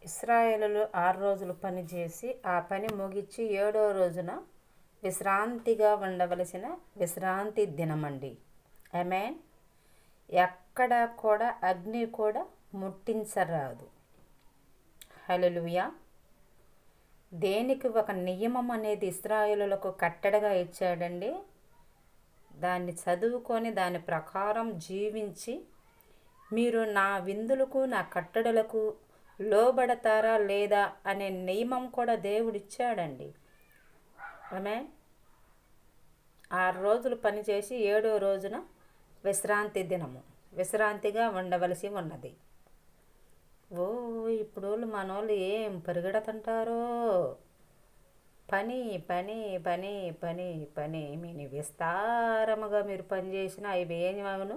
ఇశ్రాయేలులు 6 రోజులు పని చేసి ఆ పని ముగించి 7వ రోజున విశ్రాంతిగా ఉండవలసిన విశ్రాంతి దినమండి. ఆమేన్. ఎక్కడ కూడా అగ్ని కూడా ముట్టించరాదు. హల్లెలూయా. దేనికి ఒక నియమం అనేది ఇశ్రాయేలులకు కట్టడగా ఇచ్చాడండి. దాన్ని చదువుకొని దాని ప్రకారం జీవించి మీరు నా విందులకు నా కట్టడలకు లోబడతారా లేదా అనే నియమం కూడా దేవుడిచ్చాడండి. ఆమె 6 రోజులు పనిచేసి 7వ రోజున విశ్రాంతి దినము, విశ్రాంతిగా ఉండవలసి ఉన్నది. ఇప్పుడు మనోళ్ళు ఏం పరిగెడుతుంటారో, పని పని పని పని పని మీ విస్తారముగా మీరు పనిచేసిన అవి ఏమి అవును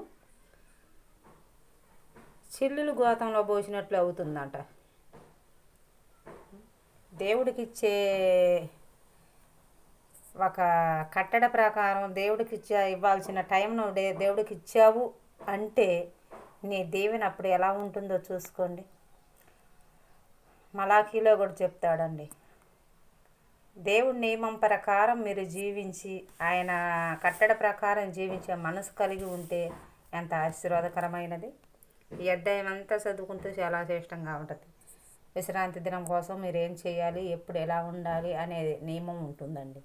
చిల్లులు గోతంలో పోసినట్లు అవుతుందంట. దేవుడికిచ్చే ఒక కట్టడ ప్రకారం దేవుడికి ఇవ్వాల్సిన టైంను దేవుడికి ఇచ్చావు అంటే నీ దీవెన అప్పుడు ఎలా ఉంటుందో చూసుకోండి. మలాఖీలో కూడా చెప్తాడండి, దేవుడి నియమం ప్రకారం మీరు జీవించి ఆయన కట్టడ ప్రకారం జీవించే మనసు కలిగి ఉంటే ఎంత ఆశీర్వాదకరమైనది. ఈ అధ్యాయం అంతా చదువుకుంటూ చాలా శ్రేష్టంగా ఉంటుంది. విశ్రాంతి దినం కోసం మీరు ఏం చేయాలి, ఎప్పుడు ఎలా ఉండాలి అనే నియమం ఉంటుందండి.